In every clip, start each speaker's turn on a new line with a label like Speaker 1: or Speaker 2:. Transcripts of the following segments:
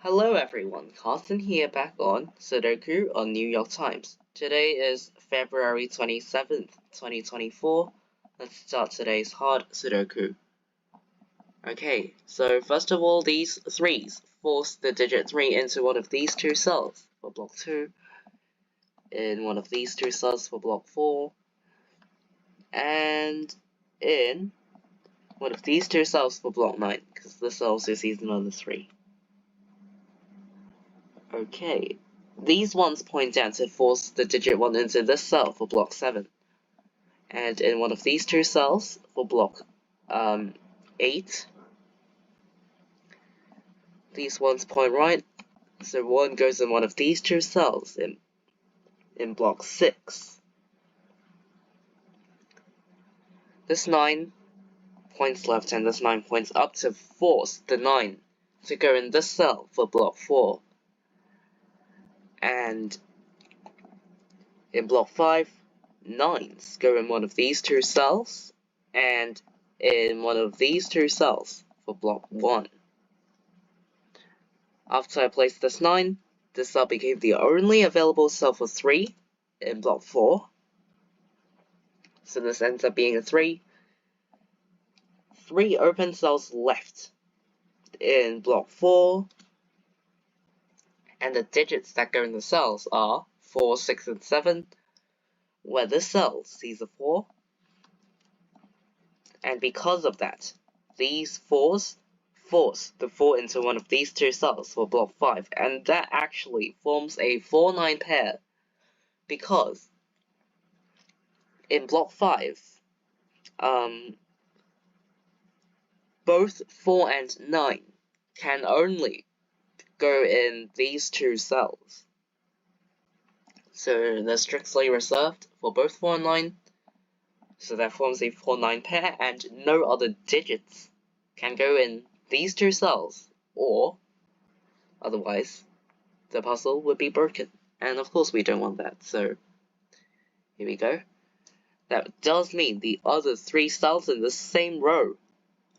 Speaker 1: Hello everyone, Carson here back on Sudoku on New York Times. Today is February 27th, 2024. Let's start today's hard Sudoku. Okay, so first of all, these threes. Force the digit 3 into one of these two cells for block 2, in one of these two cells for block 4, and in one of these two cells for block 9, because this also sees another 3. Okay, these ones point down to force the digit 1 into this cell for block 7. And in one of these two cells for block 8, these ones point right, so 1 goes in one of these two cells in block 6. This 9 points left and this 9 points up to force the 9 to go in this cell for block 4. And in block 5, 9s go in one of these two cells, and in one of these two cells for block 1. After I placed this 9, this cell became the only available cell for 3 in block 4. So this ends up being a 3. 3 open cells left in block 4. And the digits that go in the cells are 4, 6, and 7, where this cell sees a 4. And because of that, these 4s force the 4 into one of these two cells for block 5, and that actually forms a 4-9 pair, because in block 5, both 4 and 9 can only go in these two cells. So they're strictly reserved for both 4 and 9, so that forms a 4-9 pair, and no other digits can go in these two cells, or otherwise the puzzle would be broken. And of course we don't want that, so here we go. That does mean the other 3 cells in the same row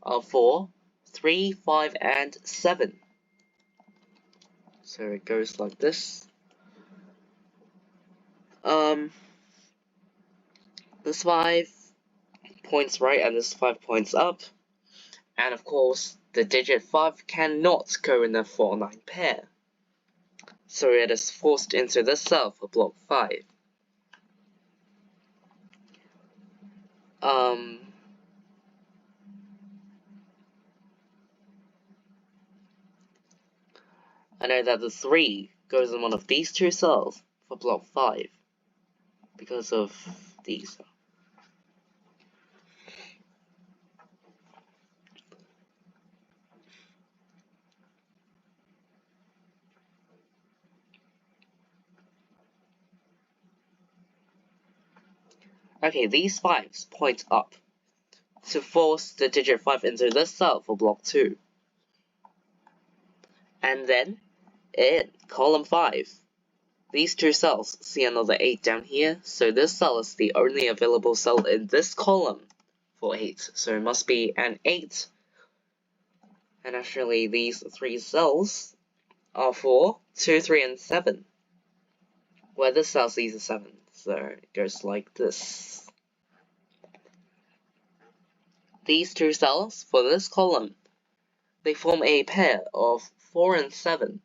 Speaker 1: are 4, 3, 5, and 7. So it goes like this. This 5 points right and this 5 points up. And of course, the digit 5 cannot go in a 4-9 pair. So it is forced into this cell for block 5. I know that the 3 goes in one of these two cells for block 5 because of these. Okay, these 5s point up to force the digit 5 into this cell for block 2. And then, in column 5, these two cells see another 8 down here, so this cell is the only available cell in this column for 8, so it must be an 8. And actually, these 3 cells are for 2, 3, and 7, where this cell sees a 7, so it goes like this. These two cells for this column, they form a pair of 4 and 7.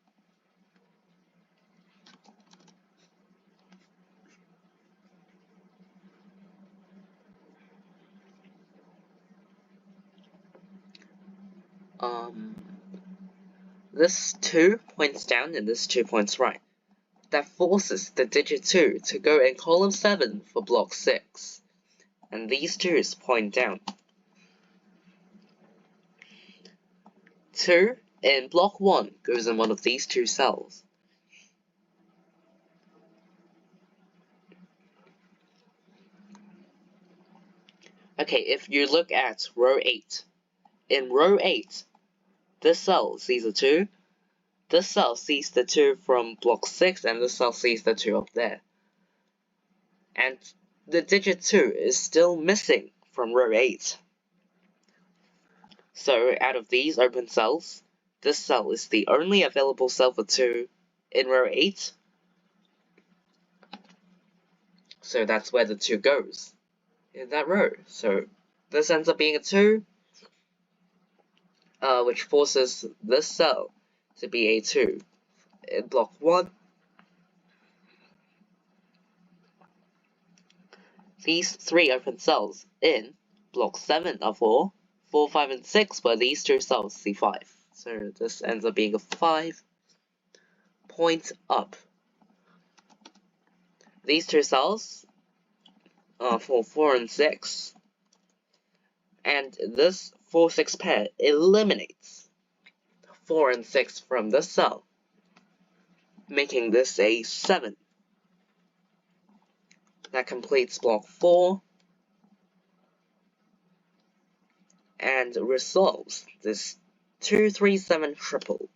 Speaker 1: This 2 points down and this 2 points right. That forces the digit 2 to go in column 7 for block 6. And these 2's point down. 2 in block 1 goes in one of these two cells. Okay, if you look at row 8, in row 8, this cell sees a 2, this cell sees the 2 from block 6, and this cell sees the 2 up there. And the digit 2 is still missing from row 8. So out of these open cells, this cell is the only available cell for 2 in row 8. So that's where the 2 goes in that row. So this ends up being a 2, which forces this cell to be a 2 in block 1. These 3 open cells in block 7 are 4, 4, 5, and 6 were these 2 cells, C5. So this ends up being a 5 point up. These 2 cells are for 4 and 6, and this 4-6 pair eliminates 4 and 6 from this cell, making this a 7. That completes block 4 and resolves this 2-3-7 triple.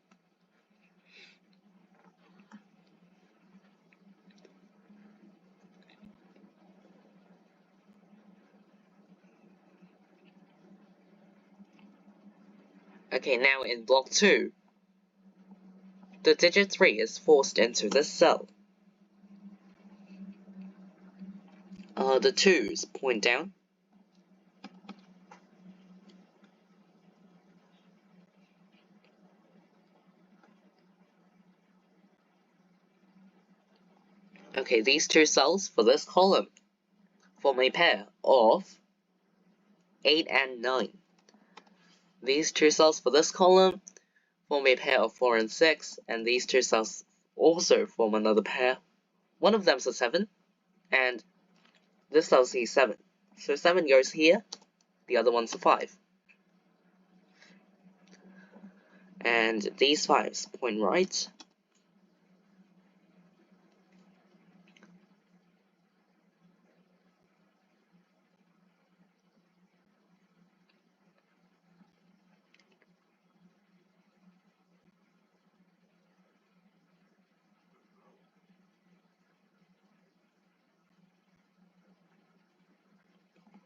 Speaker 1: Okay, now in block 2, the digit 3 is forced into this cell. The 2's point down. Okay, these 2 cells for this column form a pair of 8 and 9. These 2 cells for this column form a pair of 4 and 6, and these 2 cells also form another pair. One of them's a 7, and this cell's a 7. So 7 goes here, the other one's a 5. And these 5's point right.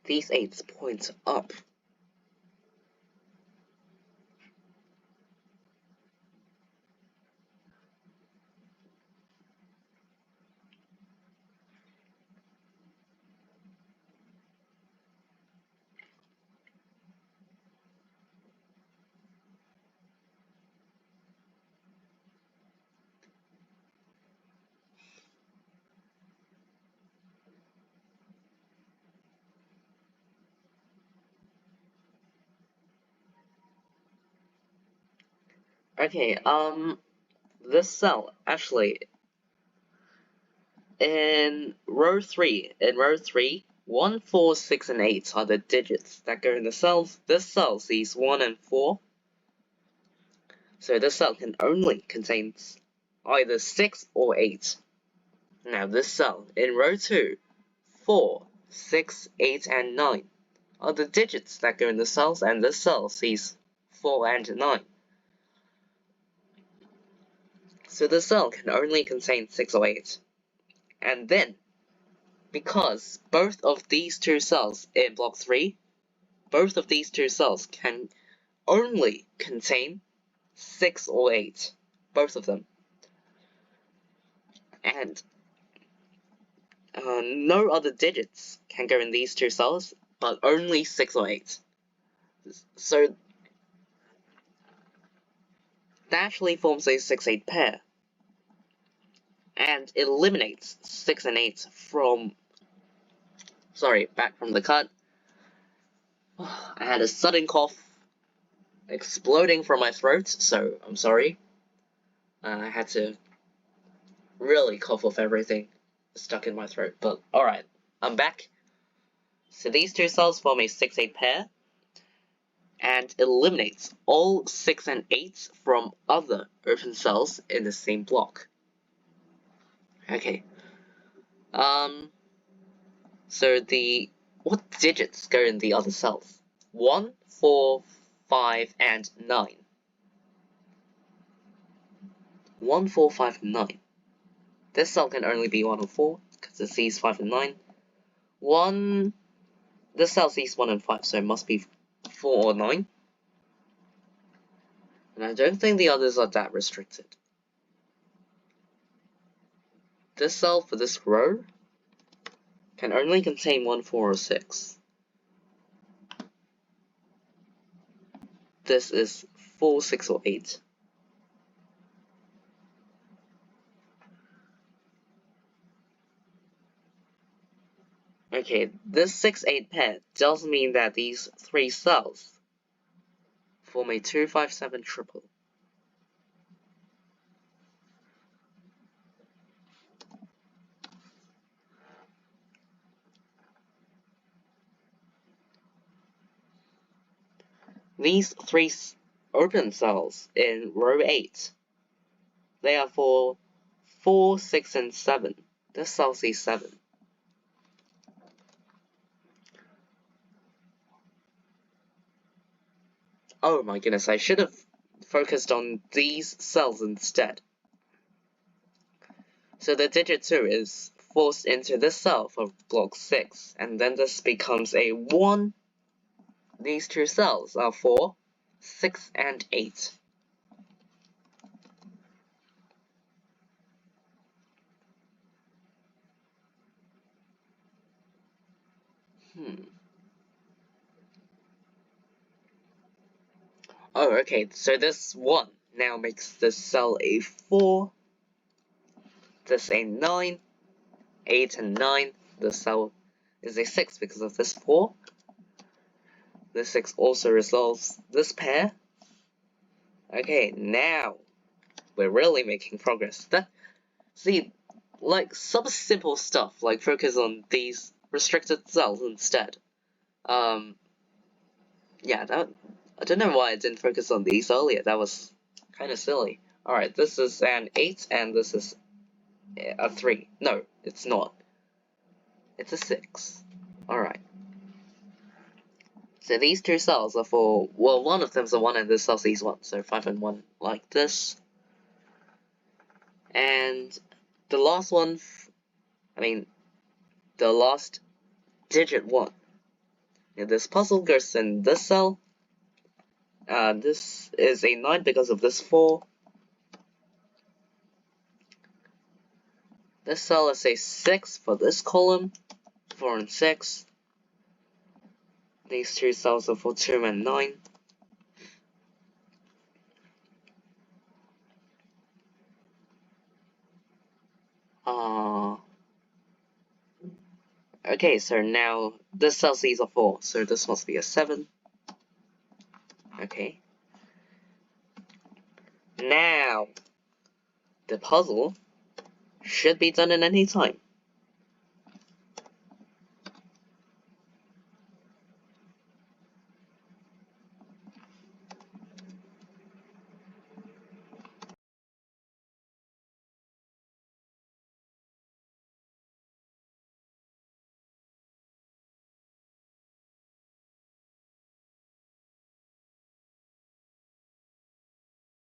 Speaker 1: These 8's point up. Okay, this cell, actually, in row 3, 1, 4, 6, and 8 are the digits that go in the cells. This cell sees 1 and 4. So this cell can only contain either 6 or 8. Now this cell, in row 2, 4, 6, 8, and 9 are the digits that go in the cells, and this cell sees 4 and 9. So the cell can only contain 6 or 8. And then, because both of these 2 cells in block 3, both of these 2 cells can only contain 6 or 8. Both of them. And no other digits can go in these 2 cells, but only 6 or 8. So that actually forms a 6-8 pair, and eliminates 6 and 8 from, back from the cut. I had a sudden cough exploding from my throat, so I'm sorry. I had to really cough off everything stuck in my throat, but alright, I'm back. So these 2 cells form a 6-8 pair, and eliminates all 6 and 8s from other open cells in the same block. Okay. So what digits go in the other cells? 1, 4, 5, and 9. 1, 4, 5, 9. This cell can only be 1 or 4, because it sees 5 and 9. This cell sees 1 and 5, so it must be 4 or 9. And I don't think the others are that restricted. This cell for this row can only contain 1, 4, or 6. This is 4, 6, or 8. Okay, this 6-8 pair does mean that these 3 cells form a 2, 5, 7 triple. These 3 open cells in row 8, they are for 4, 6, and 7. This cell is 7. Oh my goodness, I should have focused on these cells instead. So the digit 2 is forced into this cell for block 6, and then this becomes a 1. These 2 cells are for 6 and 8. Oh, okay, so this 1 now makes this cell a 4, this a 9, 8 and 9. This cell is a 6 because of this 4. This 6 also resolves this pair. Okay, now we're really making progress. See, like some simple stuff, like focus on these restricted cells instead. Yeah, I don't know why I didn't focus on these earlier. That was kind of silly. Alright, this is an 8 and this is a 3. No, it's not. It's a 6. Alright. So these 2 cells are for, well, one of them's a 1 and this cell's these 1. So 5 and 1 like this. And the last one, the last digit 1. Now this puzzle goes in this cell. This is a 9 because of this 4. This cell is a 6 for this column, 4 and 6. These 2 cells are for 2 and 9. Okay, so now this cell C's a 4, so this must be a 7. Okay. Now, the puzzle should be done in any time.